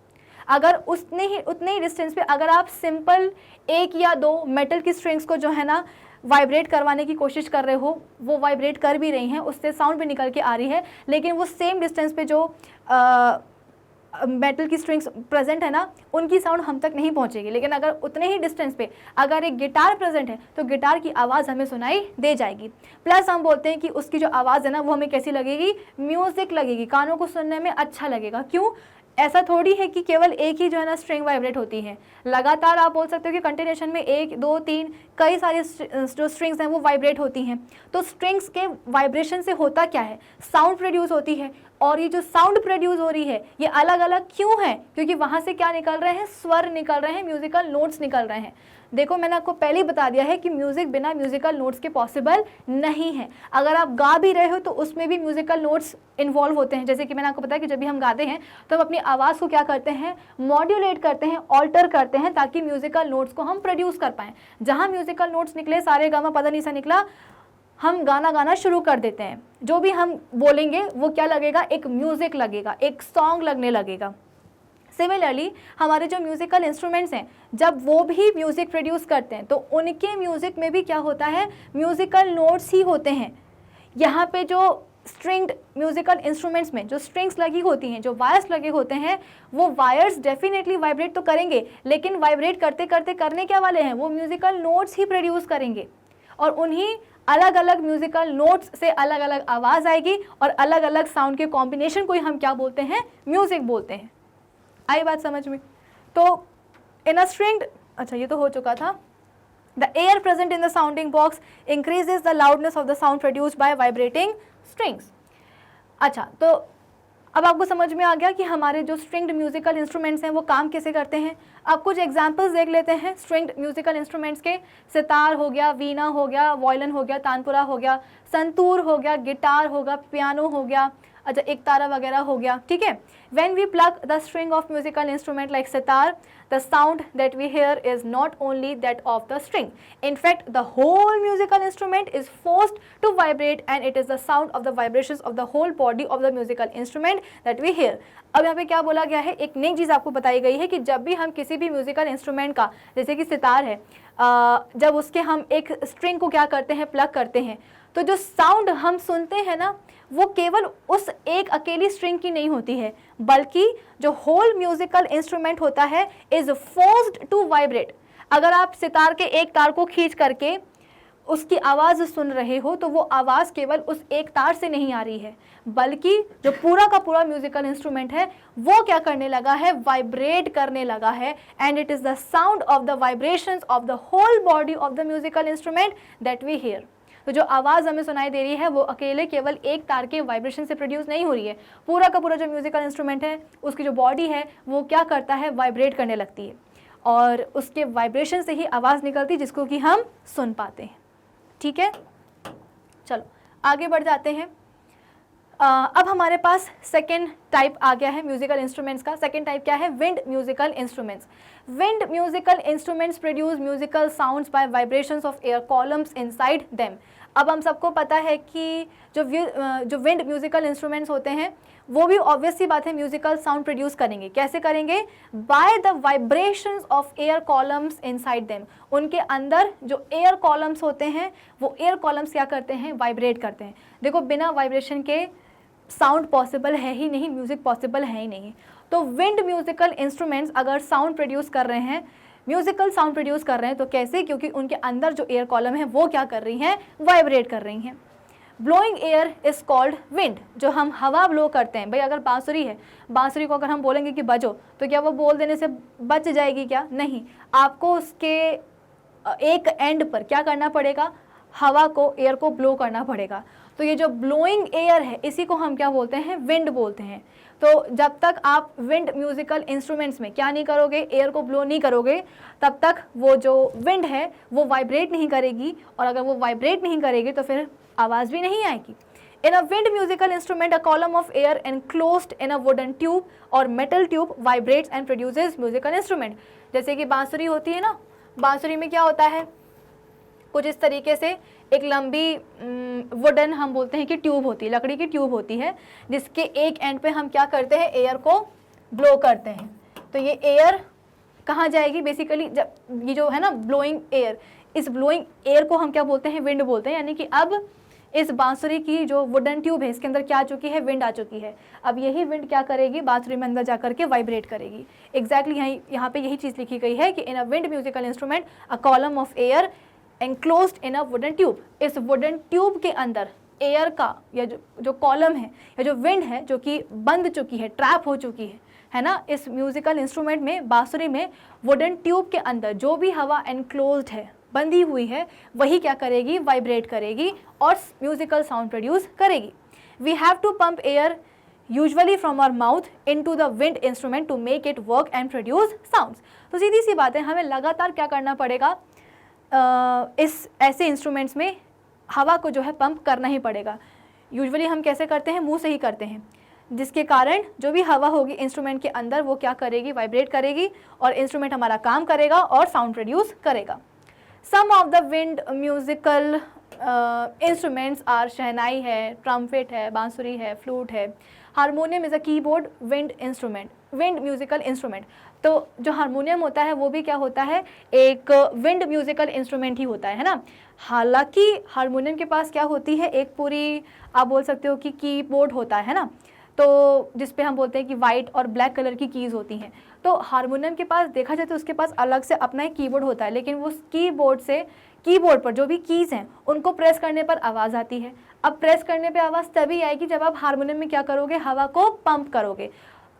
अगर उतने ही डिस्टेंस पे अगर आप सिंपल एक या दो मेटल की स्ट्रिंग्स को जो है ना वाइब्रेट करवाने की कोशिश कर रहे हो, वो वाइब्रेट कर भी रही हैं, उससे साउंड भी निकल के आ रही है, लेकिन वो सेम डिस्टेंस पे जो मेटल की स्ट्रिंग्स प्रेजेंट है ना, उनकी साउंड हम तक नहीं पहुंचेगी। लेकिन अगर उतने ही डिस्टेंस पे अगर एक गिटार प्रेजेंट है तो गिटार की आवाज़ हमें सुनाई दे जाएगी। प्लस हम बोलते हैं कि उसकी जो आवाज़ है ना वो हमें कैसी लगेगी, म्यूज़िक लगेगी, कानों को सुनने में अच्छा लगेगा। क्यों, ऐसा थोड़ी है कि केवल एक ही जो है ना स्ट्रिंग वाइब्रेट होती है, लगातार आप बोल सकते हो कि कंटिन्यूशन में 1 2 3 कई सारी जो स्ट्रिंग्स हैं वो वाइब्रेट होती हैं। तो स्ट्रिंग्स के वाइब्रेशन से होता क्या है, साउंड प्रोड्यूस होती है, और ये जो साउंड प्रोड्यूस हो रही है ये अलग अलग क्यों है, क्योंकि वहाँ से क्या निकल रहे हैं, स्वर निकल रहे हैं, म्यूजिकल नोट्स निकल रहे हैं। देखो मैंने आपको पहले ही बता दिया है कि म्यूज़िक बिना म्यूजिकल नोट्स के पॉसिबल नहीं है। अगर आप गा भी रहे हो तो उसमें भी म्यूजिकल नोट्स इन्वॉल्व होते हैं। जैसे कि मैंने आपको बताया कि जब भी हम गाते हैं तो हम अपनी आवाज़ को क्या करते हैं, मॉड्यूलेट करते हैं, ऑल्टर करते हैं, ताकि म्यूजिकल नोट्स को हम प्रोड्यूस कर पाएँ। जहाँ म्यूजिकल नोट्स निकले, सारे गामा पता नहीं सा निकला, हम गाना गाना शुरू कर देते हैं। जो भी हम बोलेंगे वो क्या लगेगा, एक म्यूज़िक लगेगा, एक सॉन्ग लगने लगेगा। सिमिलरली हमारे जो म्यूज़िकल इंस्ट्रूमेंट्स हैं, जब वो भी म्यूज़िक प्रोड्यूस करते हैं तो उनके म्यूज़िक में भी क्या होता है, म्यूज़िकल नोट्स ही होते हैं। यहाँ पे जो स्ट्रिंग्ड म्यूजिकल इंस्ट्रूमेंट्स में जो स्ट्रिंग्स लगी होती हैं, जो वायर्स लगे होते हैं, वो वायर्स डेफिनेटली वाइब्रेट तो करेंगे, लेकिन वाइब्रेट करते करते करने क्या वाले हैं, वो म्यूजिकल नोट्स ही प्रोड्यूस करेंगे और उन्हीं अलग अलग म्यूजिकल नोट्स से अलग अलग आवाज़ आएगी और अलग अलग साउंड के कॉम्बिनेशन को ही हम क्या बोलते हैं, म्यूजिक बोलते हैं। आई बात समझ में? तो इन अ स्ट्रिंग्ड, अच्छा ये तो हो चुका था। The air present in the sounding box increases the loudness of the sound produced by vibrating strings. अच्छा, तो अब आपको समझ में आ गया कि हमारे जो स्ट्रिंग्ड म्यूजिकल इंस्ट्रूमेंट्स हैं वो काम कैसे करते हैं। अब कुछ एग्जांपल्स देख लेते हैं स्ट्रिंग्ड म्यूजिकल इंस्ट्रूमेंट्स के। सितार हो गया, वीणा हो गया, वायलिन हो गया, तानपुरा हो गया, संतूर हो गया, गिटार हो गया, पियानो हो गया, अच्छा एक तारा वगैरह हो गया, ठीक है। When we pluck the string of musical instrument like sitar, the sound that we hear is not only that of the string. In fact, the whole musical instrument is forced to vibrate and it is the sound of the vibrations of the whole body of the musical instrument that we hear. अब यहाँ पे क्या बोला गया है, एक नई चीज़ आपको बताई गई है कि जब भी हम किसी भी म्यूजिकल इंस्ट्रूमेंट का, जैसे कि सितार है, जब उसके हम एक स्ट्रिंग को क्या करते हैं, प्लग करते हैं, तो जो साउंड हम सुनते हैं ना, वो केवल उस एक अकेली स्ट्रिंग की नहीं होती है, बल्कि जो होल म्यूजिकल इंस्ट्रूमेंट होता है इज फोर्स्ड टू वाइब्रेट। अगर आप सितार के एक तार को खींच करके उसकी आवाज़ सुन रहे हो तो वो आवाज़ केवल उस एक तार से नहीं आ रही है, बल्कि जो पूरा का पूरा म्यूजिकल इंस्ट्रूमेंट है वो क्या करने लगा है, वाइब्रेट करने लगा है। And it is the sound of the vibrations of the whole body of the musical instrument that we hear. तो जो आवाज़ हमें सुनाई दे रही है वो अकेले केवल एक तार के वाइब्रेशन से प्रोड्यूस नहीं हो रही है, पूरा का पूरा जो म्यूजिकल इंस्ट्रूमेंट है उसकी जो बॉडी है वो क्या करता है, वाइब्रेट करने लगती है और उसके वाइब्रेशन से ही आवाज़ निकलती है जिसको कि हम सुन पाते हैं। ठीक है, चलो आगे बढ़ जाते हैं। अब हमारे पास सेकेंड टाइप आ गया है म्यूजिकल इंस्ट्रूमेंट्स का। सेकेंड टाइप क्या है, wind musical instruments. Wind musical instruments produce musical sounds by vibrations of air columns inside them. अब हम सबको पता है कि जो विंड म्यूजिकल इंस्ट्रूमेंट्स होते हैं वो भी ऑब्वियस सी बात है म्यूजिकल साउंड प्रोड्यूस करेंगे। कैसे करेंगे, by the vibrations of air columns inside them. उनके अंदर जो एयर कॉलम्स होते हैं वो एयर कॉलम्स क्या करते हैं, वाइब्रेट करते हैं। देखो बिना वाइब्रेशन के साउंड पॉसिबल है ही नहीं, म्यूज़िक पॉसिबल है ही नहीं। तो विंड म्यूजिकल इंस्ट्रूमेंट्स अगर साउंड प्रोड्यूस कर रहे हैं, म्यूजिकल साउंड प्रोड्यूस कर रहे हैं, तो कैसे, क्योंकि उनके अंदर जो एयर कॉलम है वो क्या कर रही हैं, वाइब्रेट कर रही हैं। Blowing air is called wind. जो हम हवा ब्लो करते हैं, भाई अगर बांसुरी है, बांसुरी को अगर हम बोलेंगे कि बजो, तो क्या वो बोल देने से बच जाएगी क्या, नहीं। आपको उसके एक एंड पर क्या करना पड़ेगा, हवा को, एयर को ब्लो करना पड़ेगा। तो ये जो ब्लोइंग एयर है इसी को हम क्या बोलते हैं, विंड बोलते हैं। तो जब तक आप विंड म्यूजिकल इंस्ट्रूमेंट्स में क्या नहीं करोगे, एयर को ब्लो नहीं करोगे, तब तक वो जो विंड है वो वाइब्रेट नहीं करेगी, और अगर वो वाइब्रेट नहीं करेगी तो फिर आवाज़ भी नहीं आएगी। In a wind musical instrument a column of air enclosed in a wooden tube और metal tube vibrates and produces musical instrument. जैसे कि बांसुरी होती है ना, बांसुरी में क्या होता है, कुछ इस तरीके से एक लंबी वुडन हम बोलते हैं कि ट्यूब होती है, लकड़ी की ट्यूब होती है, जिसके एक एंड पे हम क्या करते हैं, एयर को ब्लो करते हैं। तो ये एयर कहाँ जाएगी, बेसिकली जब ये जो है ना ब्लोइंग एयर, इस ब्लोइंग एयर को हम क्या बोलते हैं, विंड बोलते हैं। यानी कि अब इस बांसुरी की जो वुडन ट्यूब है इसके अंदर क्या आ चुकी है, विंड आ चुकी है। अब यही विंड क्या करेगी, बांसुरी में अंदर जा करके वाइब्रेट करेगी। एग्जैक्टली यहाँ पे यही चीज़ लिखी गई है कि in a wind musical instrument a column of air enclosed in a wooden tube. इस वुडन ट्यूब के अंदर एयर का या जो कॉलम है या जो विंड है जो कि बंद चुकी है, ट्रैप हो चुकी है ना, इस म्यूजिकल इंस्ट्रूमेंट में, बांसुरी में वुडन ट्यूब के अंदर जो भी हवा एनक्लोज्ड है, बंधी हुई है, वही क्या करेगी, वाइब्रेट करेगी और म्यूजिकल साउंड प्रोड्यूस करेगी। We have to pump air usually from our mouth into the wind instrument to make it work and produce sounds. तो सीधी सी बात है, हमें लगातार क्या करना पड़ेगा, इस ऐसे इंस्ट्रूमेंट्स में हवा को जो है पंप करना ही पड़ेगा। यूजुअली हम कैसे करते हैं, मुंह से ही करते हैं, जिसके कारण जो भी हवा होगी इंस्ट्रूमेंट के अंदर वो क्या करेगी, वाइब्रेट करेगी और इंस्ट्रूमेंट हमारा काम करेगा और साउंड प्रोड्यूस करेगा। Some of the wind musical instruments are shehnai है, ट्रम्पेट है, बांसुरी है, फ्लूट है। Harmonium is a keyboard wind instrument, wind musical instrument. तो जो हारमोनियम होता है वो भी क्या होता है, एक विंड म्यूजिकल इंस्ट्रूमेंट ही होता है ना। हालांकि हारमोनियम के पास क्या होती है, एक पूरी आप बोल सकते हो कि कीबोर्ड होता है ना, तो जिसपे हम बोलते हैं कि वाइट और ब्लैक कलर की कीज़ होती हैं। तो हारमोनियम के पास देखा जाए तो उसके पास अलग से अपना एक कीबोर्ड होता है, लेकिन वो कीबोर्ड पर जो भी कीज़ हैं उनको प्रेस करने पर आवाज़ आती है। अब प्रेस करने पे आवाज़ तभी आएगी जब आप हारमोनियम में क्या करोगे, हवा को पंप करोगे।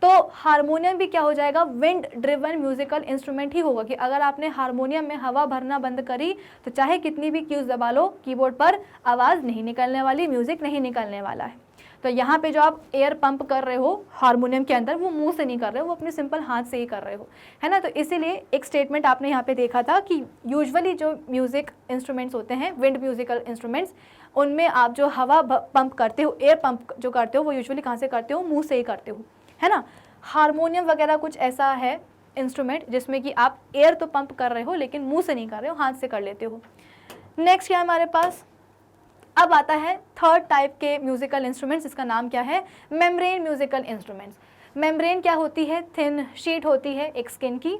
तो हारमोनियम भी क्या हो जाएगा, विंड ड्रिवन म्यूजिकल इंस्ट्रूमेंट ही होगा कि अगर आपने हारमोनियम में हवा भरना बंद करी तो चाहे कितनी भी कीज दबा लो, कीबोर्ड पर आवाज़ नहीं निकलने वाली, म्यूजिक नहीं निकलने वाला है। तो यहाँ पे जो आप एयर पंप कर रहे हो हारमोनियम के अंदर, वो मुंह से नहीं कर रहे हो, वो अपने सिंपल हाथ से ही कर रहे हो, है ना। तो इसीलिए एक स्टेटमेंट आपने यहाँ पे देखा था कि यूजुअली जो म्यूजिक इंस्ट्रूमेंट्स होते हैं, विंड म्यूजिकल इंस्ट्रूमेंट्स, उनमें आप जो हवा पंप करते हो, एयर पंप जो करते हो, वो यूजुअली कहाँ से करते हो, मुँह से ही करते हो, है ना। हारमोनियम वगैरह कुछ ऐसा है इंस्ट्रूमेंट जिसमें कि आप एयर तो पंप कर रहे हो लेकिन मुंह से नहीं कर रहे हो, हाथ से कर लेते हो। नेक्स्ट क्या है हमारे पास, अब आता है थर्ड टाइप के म्यूजिकल इंस्ट्रूमेंट्स, इसका नाम क्या है, मेम्ब्रेन म्यूजिकल इंस्ट्रूमेंट्स। मेम्ब्रेन क्या होती है, थिन शीट होती है एक स्किन की।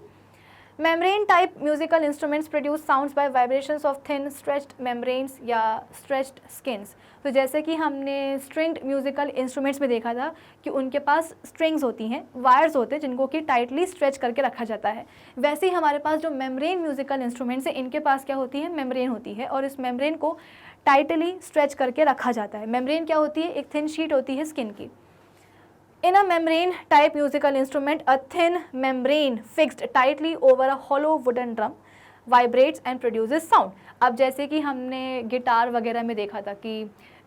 Membrane type musical instruments produce sounds by vibrations of thin stretched membranes या स्ट्रेच्ड स्किन्स। तो जैसे कि हमने स्ट्रिंग्ड म्यूजिकल इंस्ट्रूमेंट्स में देखा था कि उनके पास स्ट्रिंग्स होती हैं, वायर्स होते हैं जिनको कि टाइटली स्ट्रेच करके रखा जाता है। वैसे ही हमारे पास जो मेम्ब्रेन म्यूजिकल इंस्ट्रूमेंट्स हैं, इनके पास क्या होती है, मेम्ब्रेन होती है और इस मेम्ब्रेन को टाइटली स्ट्रेच करके रखा जाता है। मेम्ब्रेन क्या होती है, एक थिन शीट होती है स्किन की। In a membrane type musical instrument, a thin membrane fixed tightly over a hollow wooden drum vibrates and produces sound. अब जैसे कि हमने गिटार वगैरह में देखा था कि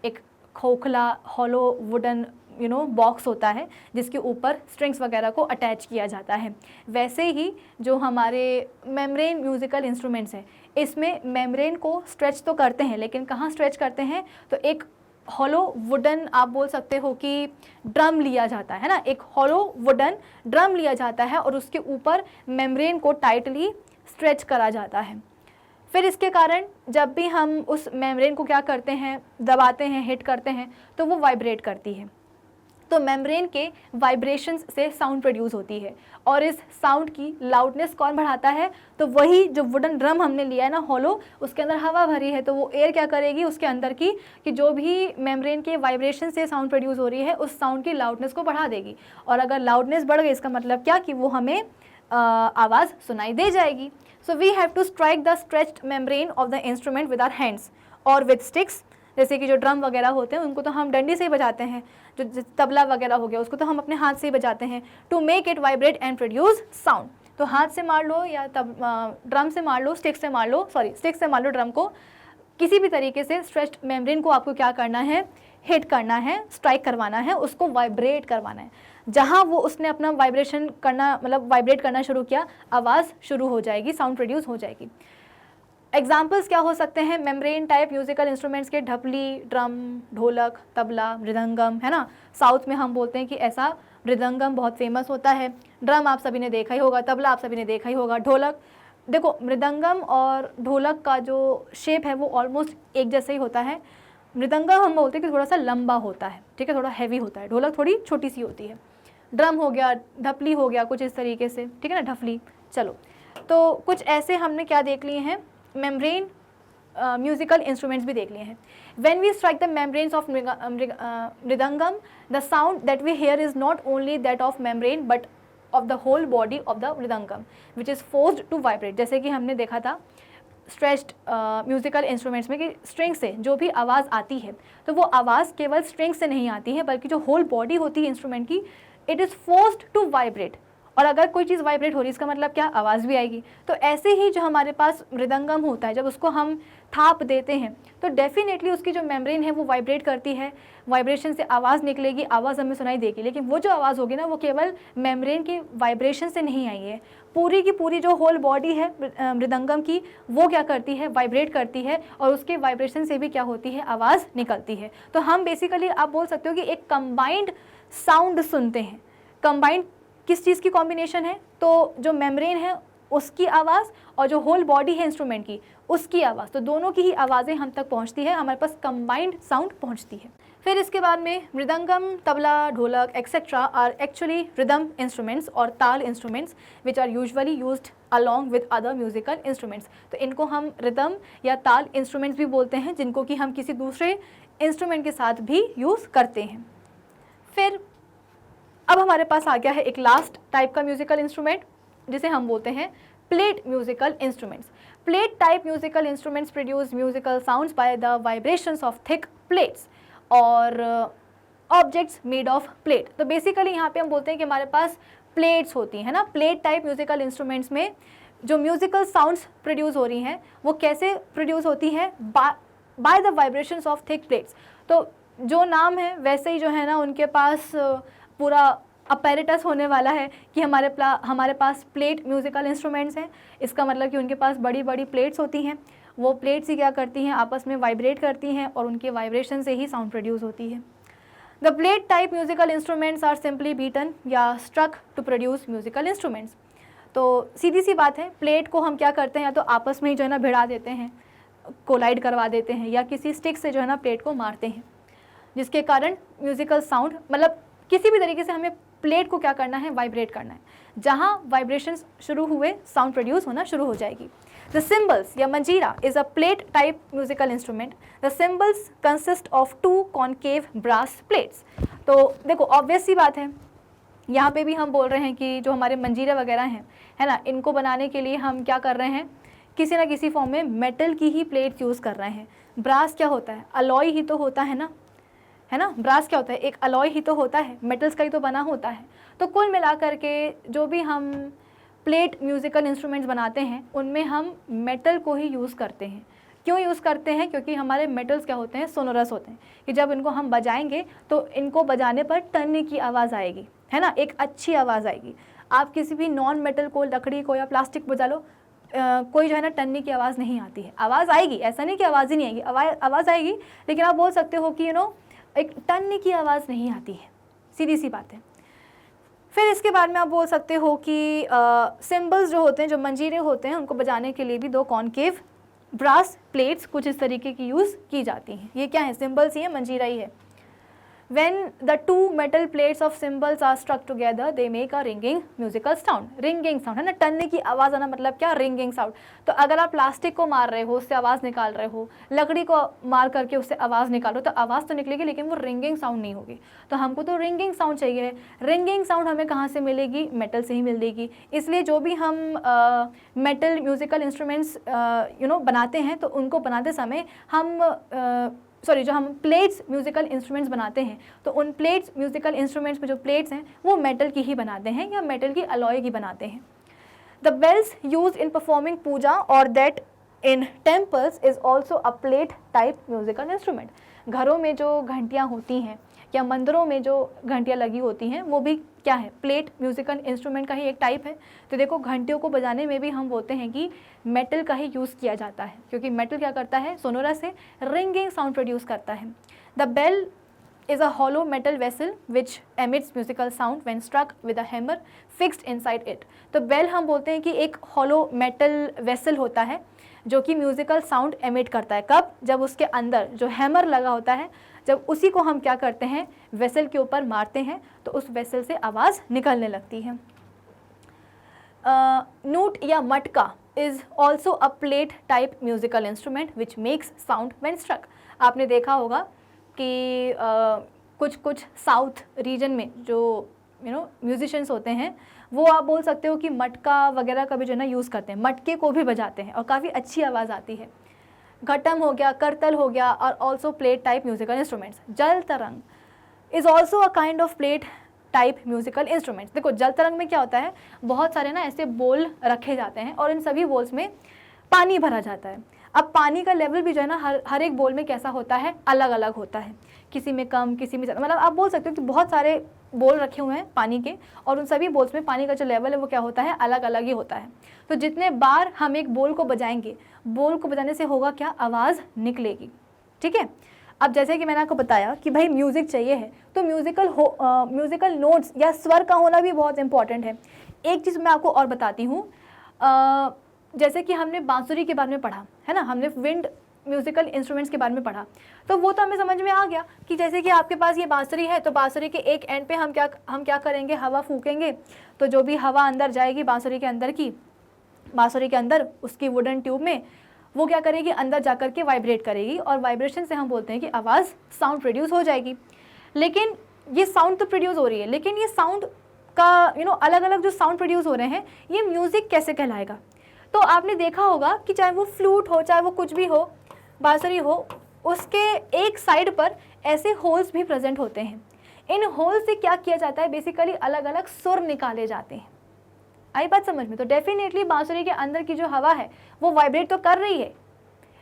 एक खोखला hollow wooden बॉक्स होता है जिसके ऊपर स्ट्रिंग्स वगैरह को अटैच किया जाता है, वैसे ही जो हमारे मेम्ब्रेन म्यूजिकल इंस्ट्रूमेंट्स हैं, इसमें मेम्ब्रेन को स्ट्रेच तो करते हैं, लेकिन कहाँ स्ट्रेच करते हैं, तो एक हॉलो वुडन आप बोल सकते हो कि ड्रम लिया जाता है ना, एक हॉलो वुडन ड्रम लिया जाता है और उसके ऊपर मेम्ब्रेन को टाइटली स्ट्रेच करा जाता है। फिर इसके कारण जब भी हम उस मेम्ब्रेन को क्या करते हैं, दबाते हैं, हिट करते हैं, तो वो वाइब्रेट करती है। तो मेम्ब्रेन के वाइब्रेशंस से साउंड प्रोड्यूस होती है और इस साउंड की लाउडनेस कौन बढ़ाता है, तो वही जो वुडन ड्रम हमने लिया है ना हॉलो, उसके अंदर हवा भरी है, तो वो एयर क्या करेगी उसके अंदर की कि जो भी मेम्ब्रेन के वाइब्रेशन से साउंड प्रोड्यूस हो रही है उस साउंड की लाउडनेस को बढ़ा देगी। और अगर लाउडनेस बढ़ गई इसका मतलब क्या कि वो हमें आवाज़ सुनाई दे जाएगी। So we have to strike the stretched membrane of the instrument with our hands और विद स्टिक्स। जैसे कि जो ड्रम वगैरह होते हैं उनको तो हम डंडी से ही बजाते हैं, जो तबला वगैरह हो गया उसको तो हम अपने हाथ से ही बजाते हैं, to make it vibrate and produce sound. तो हाथ से मार लो या तब ड्रम से मार लो, स्टिक से मार लो ड्रम को, किसी भी तरीके से स्ट्रेच्ड मेम्ब्रेन को आपको क्या करना है, हिट करना है, स्ट्राइक करवाना है, उसको वाइब्रेट करवाना है। जहाँ वो उसने अपना वाइब्रेशन करना मतलब वाइब्रेट करना शुरू किया, आवाज़ शुरू हो जाएगी, साउंड प्रोड्यूस हो जाएगी। एग्जाम्पल्स क्या हो सकते हैं मेम्ब्रेन टाइप म्यूजिकल इंस्ट्रूमेंट्स के, ढपली, ड्रम, ढोलक, तबला, मृदंगम, है ना। साउथ में हम बोलते हैं कि ऐसा मृदंगम बहुत फेमस होता है। ड्रम आप सभी ने देखा ही होगा, तबला आप सभी ने देखा ही होगा, ढोलक, देखो मृदंगम और ढोलक का जो शेप है वो ऑलमोस्ट एक जैसा ही होता है। मृदंगम हम बोलते हैं कि थोड़ा सा लंबा होता है, ठीक है, थोड़ा हैवी होता है, ढोलक थोड़ी छोटी सी होती है। ड्रम हो गया, ढपली हो गया कुछ इस तरीके से, ठीक है ना, ढपली। चलो, तो कुछ ऐसे हमने क्या देख लिए हैं, मेम्ब्रेन म्यूजिकल इंस्ट्रूमेंट्स भी देख लिए हैं। When we strike the membranes of mridangam, the sound that we hear is not only that of membrane but of the whole body of the mridangam which is forced to vibrate. जैसे कि हमने देखा था stretched musical instruments में कि string से जो भी आवाज़ आती है तो वो आवाज़ केवल स्ट्रिंग से नहीं आती है बल्कि जो होल बॉडी होती है इंस्ट्रूमेंट की, it is forced to vibrate. और अगर कोई चीज़ वाइब्रेट हो रही है इसका मतलब क्या, आवाज़ भी आएगी। तो ऐसे ही जो हमारे पास मृदंगम होता है, जब उसको हम थाप देते हैं तो डेफिनेटली उसकी जो मेम्ब्रेन है वो वाइब्रेट करती है, वाइब्रेशन से आवाज़ निकलेगी, आवाज़ हमें सुनाई देगी। लेकिन वो जो आवाज़ होगी ना वो केवल मेम्ब्रेन की वाइब्रेशन से नहीं आई है, पूरी की पूरी जो होल बॉडी है मृदंगम की वो क्या करती है, वाइब्रेट करती है और उसके वाइब्रेशन से भी क्या होती है, आवाज़ निकलती है। तो हम बेसिकली आप बोल सकते हो कि एक कंबाइंड साउंड सुनते हैं। कंबाइंड किस चीज़ की कॉम्बिनेशन है, तो जो मेम्ब्रेन है उसकी आवाज़ और जो होल बॉडी है इंस्ट्रूमेंट की उसकी आवाज़, तो दोनों की ही आवाज़ें हम तक पहुंचती है, हमारे पास कंबाइंड साउंड पहुंचती है। फिर इसके बाद में mridangam, tabla, dholak etcetera are actually rhythm instruments और taal instruments which are usually used along with other musical instruments. तो इनको हम रिदम या ताल इंस्ट्रूमेंट्स भी बोलते हैं, जिनको कि हम किसी दूसरे इंस्ट्रूमेंट के साथ भी यूज़ करते हैं। फिर अब हमारे पास आ गया है एक लास्ट टाइप का म्यूजिकल इंस्ट्रूमेंट जिसे हम बोलते हैं plate musical instruments. Plate type musical instruments produce musical sounds by the vibrations of thick plates और ऑब्जेक्ट्स मेड ऑफ प्लेट। तो बेसिकली यहाँ पे हम बोलते हैं कि हमारे पास प्लेट्स होती हैं ना, प्लेट टाइप म्यूजिकल इंस्ट्रूमेंट्स में जो म्यूजिकल साउंड्स प्रोड्यूस हो रही हैं वो कैसे प्रोड्यूस होती हैं, by the vibrations of thick plates. तो जो नाम है वैसे ही जो है ना उनके पास पूरा अपैरेटस होने वाला है कि हमारे पास प्लेट म्यूजिकल इंस्ट्रूमेंट्स हैं। इसका मतलब कि उनके पास बड़ी बड़ी प्लेट्स होती हैं, वो प्लेट्स ही क्या करती हैं, आपस में वाइब्रेट करती हैं और उनके वाइब्रेशन से ही साउंड प्रोड्यूस होती है। The plate type musical instruments are simply beaten or struck to produce musical instruments. तो सीधी सी बात है, प्लेट को हम क्या करते हैं, या तो आपस में ही जो है ना भिड़ा देते हैं, कोलाइड करवा देते हैं, या किसी स्टिक से जो है ना प्लेट को मारते हैं, जिसके कारण म्यूजिकल साउंड, मतलब किसी भी तरीके से हमें प्लेट को क्या करना है, वाइब्रेट करना है। जहाँ वाइब्रेशंस शुरू हुए साउंड प्रोड्यूस होना शुरू हो जाएगी। द सिम्बल्स या manjira is a plate type musical instrument. The cymbals consist of 2 concave brass plates. तो देखो ऑब्वियस सी बात है, यहाँ पे भी हम बोल रहे हैं कि जो हमारे मंजीरे वगैरह हैं, है ना, इनको बनाने के लिए हम क्या कर रहे हैं, किसी ना किसी फॉर्म में मेटल की ही प्लेट्स यूज़ कर रहे हैं। ब्रास क्या होता है, अलॉय ही तो होता है ना, है ना, ब्रास क्या होता है, एक अलॉय ही तो होता है, मेटल्स का ही तो बना होता है। तो कुल मिलाकर के जो भी हम प्लेट म्यूजिकल इंस्ट्रूमेंट्स बनाते हैं उनमें हम मेटल को ही यूज़ करते हैं। क्यों यूज़ करते हैं, क्योंकि हमारे मेटल्स क्या होते हैं, सोनोरस होते हैं, कि जब इनको हम बजाएंगे तो इनको बजाने पर टन की आवाज़ आएगी, है ना, एक अच्छी आवाज़ आएगी। आप किसी भी नॉन मेटल को, लकड़ी को या प्लास्टिक को बजा लो, कोई जो है ना टन्नी की आवाज़ नहीं आती है। आवाज़ आएगी, ऐसा नहीं कि आवाज़ ही नहीं आएगी, आवाज़ आएगी, लेकिन आप बोल सकते हो कि एक टन्नी की आवाज़ नहीं आती है, सीधी सी बात है। फिर इसके बाद में आप बोल सकते हो कि सिम्बल्स जो होते हैं, जो मंजीरे होते हैं, उनको बजाने के लिए भी 2 कॉन्केव ब्रास प्लेट्स कुछ इस तरीके की यूज़ की जाती हैं। ये क्या है, सिम्बल्स ही है, मंजीरा ही है। When the 2 metal plates of cymbals are struck together, they make a ringing musical sound. Ringing sound है ना, टनने की आवाज़ आना, मतलब क्या, ringing sound। तो अगर आप प्लास्टिक को मार रहे हो, उससे आवाज़ निकाल रहे हो, लकड़ी को मार करके उससे आवाज़ निकालो, तो आवाज़ तो निकलेगी लेकिन वो रिंगिंग साउंड नहीं होगी। तो हमको तो रिंगिंग साउंड चाहिए। रिंगिंग साउंड हमें कहाँ से मिलेगी, मेटल से ही मिलेगी। इसलिए जो भी हम मेटल म्यूजिकल इंस्ट्रूमेंट्स बनाते हैं, तो उनको बनाते समय हम जो हम प्लेट्स म्यूजिकल इंस्ट्रूमेंट्स बनाते हैं, तो उन प्लेट्स म्यूजिकल इंस्ट्रूमेंट्स में जो प्लेट्स हैं वो मेटल की ही बनाते हैं या मेटल की अलॉय की बनाते हैं। The bells use in performing puja और that in temples is also a plate type musical instrument. घरों में जो घंटियाँ होती हैं या मंदिरों में जो घंटियाँ लगी होती हैं वो भी क्या है, प्लेट म्यूजिकल इंस्ट्रूमेंट का ही एक टाइप है। तो देखो घंटियों को बजाने में भी हम बोलते हैं कि मेटल का ही यूज़ किया जाता है, क्योंकि मेटल क्या करता है, सोनोरस से रिंगिंग साउंड प्रोड्यूस करता है। The bell is a hollow metal vessel which emits musical sound when struck with a hammer fixed inside it। तो बेल हम बोलते हैं कि एक hollow metal vessel होता है जो कि म्यूजिकल साउंड एमिट करता है। कब, जब उसके अंदर जो हैमर लगा होता है, जब उसी को हम क्या करते हैं, वेसल के ऊपर मारते हैं, तो उस वेसल से आवाज़ निकलने लगती है। नूट या matka is also a plate type musical instrument which makes sound when struck. आपने देखा होगा कि कुछ साउथ रीजन में जो म्यूजिशियंस होते हैं, वो आप बोल सकते हो कि मटका वगैरह का भी जो है ना यूज़ करते हैं, मटके को भी बजाते हैं और काफ़ी अच्छी आवाज़ आती है। घटम हो गया, करतल हो गया, और also plate type musical instruments. जल तरंग is also a kind of plate type musical instruments. देखो जल तरंग में क्या होता है, बहुत सारे ना ऐसे बोल रखे जाते हैं और इन सभी बोल्स में पानी भरा जाता है। अब पानी का लेवल भी जो है ना हर एक बोल में कैसा होता है, अलग अलग होता है, किसी में कम, किसी में ज़्यादा। मतलब आप बोल सकते हो कि बहुत सारे बोल रखे हुए हैं पानी के, और उन सभी बोल्स में पानी का जो लेवल है वो क्या होता है, अलग अलग ही होता है। तो जितने बार हम एक बोल को बजाएंगे, बोल को बजाने से होगा क्या, आवाज़ निकलेगी। ठीक है। अब जैसे कि मैंने आपको बताया कि भाई म्यूज़िक चाहिए है, तो म्यूज़िकल नोट्स या स्वर का होना भी बहुत इंपॉर्टेंट है। एक चीज़ मैं आपको और बताती हूँ, जैसे कि हमने बांसुरी के बारे में पढ़ा है ना, हमने विंड म्यूजिकल इंस्ट्रूमेंट्स के बारे में पढ़ा, तो वो तो हमें समझ में आ गया कि जैसे कि आपके पास ये बांसुरी है, तो बांसुरी के एक एंड पे हम क्या करेंगे, हवा फूकेंगे, तो जो भी हवा अंदर जाएगी बांसुरी के अंदर उसकी वुडन ट्यूब में, वो क्या करेगी, अंदर जा कर के वाइब्रेट करेगी, और वाइब्रेशन से हम बोलते हैं कि आवाज़, साउंड प्रोड्यूस हो जाएगी। लेकिन ये साउंड तो प्रोड्यूस हो रही है, लेकिन ये साउंड का अलग अलग जो साउंड प्रोड्यूस हो रहे हैं, ये म्यूज़िक कैसे कहलाएगा। तो आपने देखा होगा कि चाहे वो फ्लूट हो, चाहे वो कुछ भी हो, बांसुरी हो, उसके एक साइड पर ऐसे होल्स भी प्रेजेंट होते हैं। इन होल से क्या किया जाता है, बेसिकली अलग अलग सुर निकाले जाते हैं। आई बात समझ में। तो डेफिनेटली बांसुरी के अंदर की जो हवा है वो वाइब्रेट तो कर रही है,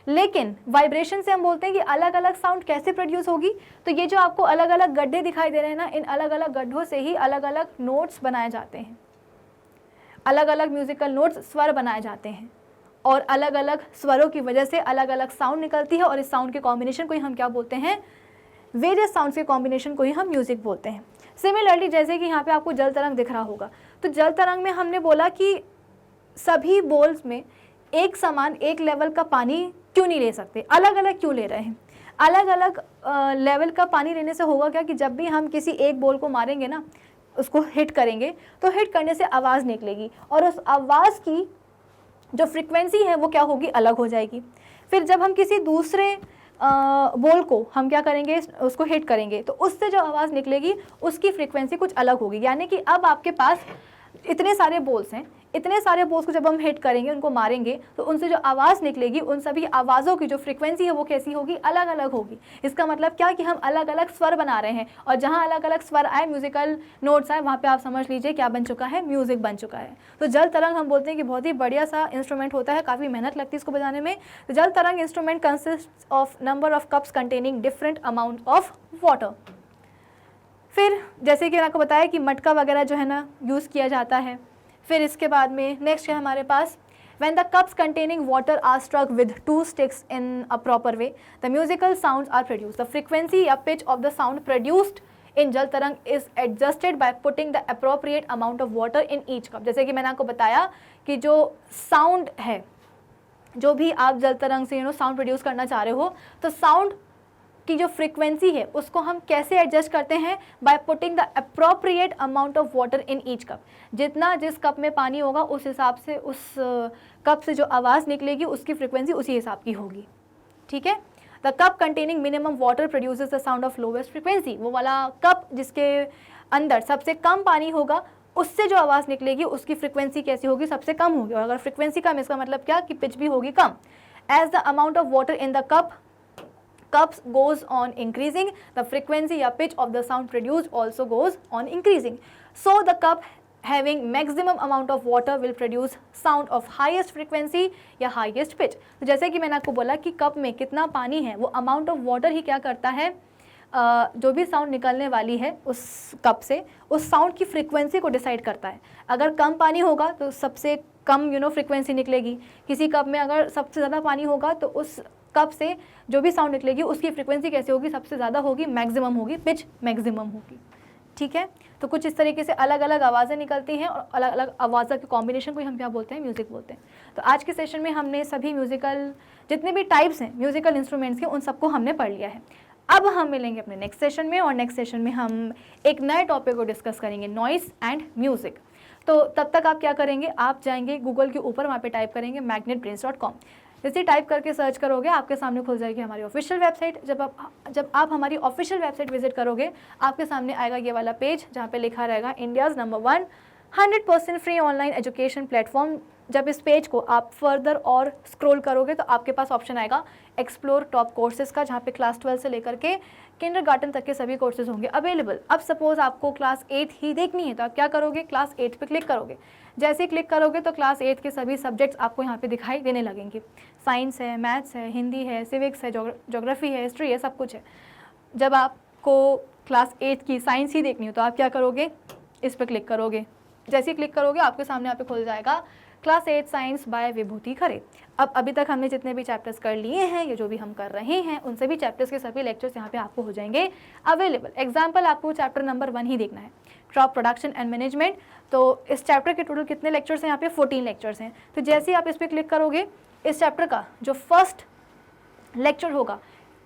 लेकिन वाइब्रेशन से हम बोलते हैं कि अलग अलग साउंड कैसे प्रोड्यूस होगी। तो ये जो आपको अलग अलग गड्ढे दिखाई दे रहे हैं ना, इन अलग अलग गड्ढों से ही अलग अलग नोट्स बनाए जाते हैं, अलग अलग म्यूजिकल नोट्स, स्वर बनाए जाते हैं, और अलग अलग स्वरों की वजह से अलग अलग साउंड निकलती है, और इस साउंड के कॉम्बिनेशन को ही हम क्या बोलते हैं, वेरियस साउंड्स के कॉम्बिनेशन को ही हम म्यूजिक बोलते हैं। सिमिलरली जैसे कि यहाँ पे आपको जल तरंग दिख रहा होगा, तो जल तरंग में हमने बोला कि सभी बोल्स में एक समान, एक लेवल का पानी क्यों नहीं ले सकते, अलग अलग क्यों ले रहे हैं। अलग अलग लेवल का पानी लेने से होगा क्या कि जब भी हम किसी एक बोल को मारेंगे ना, उसको हिट करेंगे, तो हिट करने से आवाज़ निकलेगी, और उस आवाज़ की जो फ्रिक्वेंसी है वो क्या होगी, अलग हो जाएगी। फिर जब हम किसी दूसरे बोल को हम क्या करेंगे, उसको हिट करेंगे, तो उससे जो आवाज़ निकलेगी उसकी फ्रीक्वेंसी कुछ अलग होगी। यानी कि अब आपके पास इतने सारे बोल्स हैं, इतने सारे बोल्स को जब हम हिट करेंगे, उनको मारेंगे, तो उनसे जो आवाज़ निकलेगी, उन सभी आवाज़ों की जो फ्रीक्वेंसी है वो कैसी होगी, अलग अलग होगी। इसका मतलब क्या कि हम अलग अलग स्वर बना रहे हैं, और जहाँ अलग अलग स्वर आए, म्यूजिकल नोट्स आए, वहाँ पे आप समझ लीजिए क्या बन चुका है, म्यूजिक बन चुका है। तो जल तरंग हम बोलते हैं कि बहुत ही बढ़िया सा इंस्ट्रूमेंट होता है, काफ़ी मेहनत लगती है इसको बजाने में। तो जल तरंग instrument consist of number of cups containing different amount of water. फिर जैसे कि मैंने आपको बताया कि मटका वगैरह जो है ना यूज़ किया जाता है। फिर इसके बाद में नेक्स्ट है हमारे पास, when the cups containing water are struck with two sticks in a proper way, the musical sounds are produced. The frequency या pitch of the sound produced in जल तरंग is adjusted by putting the appropriate amount of water in each cup. जैसे कि मैंने आपको बताया कि जो साउंड है, जो भी आप जल तरंग से साउंड प्रोड्यूस करना चाह रहे हो, तो साउंड की जो फ्रीक्वेंसी है उसको हम कैसे एडजस्ट करते हैं, by putting the appropriate amount of water in each cup. जितना जिस कप में पानी होगा उस हिसाब से उस कप से जो आवाज़ निकलेगी उसकी फ्रीक्वेंसी उसी हिसाब की होगी। ठीक है। The cup containing minimum water produces the sound of lowest frequency. वो वाला कप जिसके अंदर सबसे कम पानी होगा, उससे जो आवाज़ निकलेगी उसकी फ्रीक्वेंसी कैसी होगी, सबसे कम होगी। और अगर फ्रीक्वेंसी कम, इसका मतलब क्या कि पिच भी होगी कम। As the amount of water in the cups goes on increasing, the frequency या pitch of the sound produced also goes on increasing. So the cup having maximum amount of water will produce sound of highest frequency या highest pitch. तो जैसे कि मैंने आपको बोला कि cup में कितना पानी है, वो amount of water ही क्या करता है, जो भी साउंड निकलने वाली है उस कप से, उस साउंड की फ्रीक्वेंसी को डिसाइड करता है। अगर कम पानी होगा तो सबसे कम फ्रीक्वेंसी निकलेगी। किसी कप में अगर सबसे ज़्यादा पानी होगा तो उस कप से जो भी साउंड निकलेगी उसकी फ्रीक्वेंसी कैसे होगी, सबसे ज़्यादा होगी, मैक्सिमम होगी, पिच मैक्सिमम होगी। ठीक है। तो कुछ इस तरीके से अलग अलग आवाज़ें निकलती हैं, और अलग अलग आवाज़ों के कॉम्बिनेशन को हम क्या बोलते हैं, म्यूज़िक बोलते हैं। तो आज के सेशन में हमने सभी म्यूज़िकल जितने भी टाइप्स हैं म्यूज़िकल इंस्ट्रूमेंट्स के, उन सबको हमने पढ़ लिया है। अब हम मिलेंगे अपने नेक्स्ट सेशन में, और नेक्स्ट सेशन में हम एक नए टॉपिक को डिस्कस करेंगे, नॉइस एंड म्यूज़िक। तो तब तक आप क्या करेंगे, आप जाएंगे गूगल के ऊपर, वहाँ पे टाइप करेंगे magnetbrains.com। जैसे टाइप करके सर्च करोगे आपके सामने खुल जाएगी हमारी ऑफिशियल वेबसाइट। जब आप हमारी ऑफिशियल वेबसाइट विजिट करोगे, आपके सामने आएगा ये वाला पेज जहाँ पे लिखा रहेगा India's number 1 100% free online education platform. जब इस पेज को आप फर्दर और स्क्रॉल करोगे तो आपके पास ऑप्शन आएगा एक्सप्लोर टॉप कोर्सेज़ का, जहाँ पे क्लास 12 से लेकर के किंडरगार्टन तक के सभी कोर्सेज होंगे अवेलेबल। अब सपोज़ आपको क्लास 8 ही देखनी है तो आप क्या करोगे, क्लास 8 पे क्लिक करोगे। जैसे ही क्लिक करोगे तो क्लास 8 के सभी सब्जेक्ट्स आपको यहाँ पे दिखाई देने लगेंगे। साइंस है, मैथ्स है, हिंदी है, सिविक्स है, ज्योग्राफी है, हिस्ट्री है, सब कुछ है। जब आपको क्लास 8 की साइंस ही देखनी हो तो आप क्या करोगे, इस पर क्लिक करोगे। जैसे ही क्लिक करोगे आपके सामने यहाँ पे खुल जाएगा क्लास 8 साइंस बाय विभूति खरे। अब अभी तक हमने जितने भी चैप्टर्स कर लिए हैं, ये जो भी हम कर रहे हैं, उन सभी चैप्टर्स के सभी लेक्चर्स यहाँ पे आपको हो जाएंगे अवेलेबल। एग्जाम्पल आपको चैप्टर नंबर 1 ही देखना है, क्रॉप प्रोडक्शन एंड मैनेजमेंट। तो इस चैप्टर के टोटल कितने लेक्चर्स हैं यहाँ पे? 14 लेक्चर्स हैं। तो जैसे ही आप इस पर क्लिक करोगे, इस चैप्टर का जो फर्स्ट लेक्चर होगा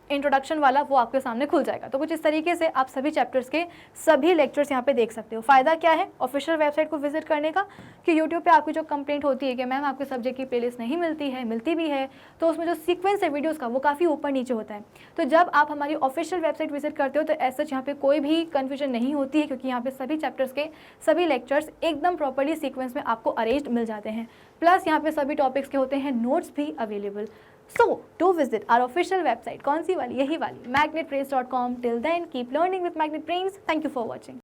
इंट्रोडक्शन वाला, वो आपके सामने खुल जाएगा। तो कुछ इस तरीके से आप सभी चैप्टर्स के सभी लेक्चर्स यहाँ पे देख सकते हो। फ़ायदा क्या है ऑफिशियल वेबसाइट को विजिट करने का, कि यूट्यूब पे आपकी जो कंप्लेंट होती है कि मैम आपके सब्जेक्ट की प्लेलिस्ट नहीं मिलती है, मिलती भी है, तो उसमें जो सीक्वेंस है वीडियोज़ का वो काफ़ी ऊपर नीचे होता है। तो जब आप हमारी ऑफिशियल वेबसाइट विजिट करते हो तो ऐसा यहाँ पे कोई भी कन्फ्यूजन नहीं होती है, क्योंकि यहाँ पे सभी चैप्टर्स के सभी लेक्चर्स एकदम प्रॉपरली सीक्वेंस में आपको अरेंज्ड मिल जाते हैं। प्लस यहाँ पे सभी टॉपिक्स के होते हैं नोट्स भी available. So, to visit our official website, कौन सी वाली? यही वाली, magnetbrains.com. Till then, keep learning with Magnet Brains. Thank you for watching.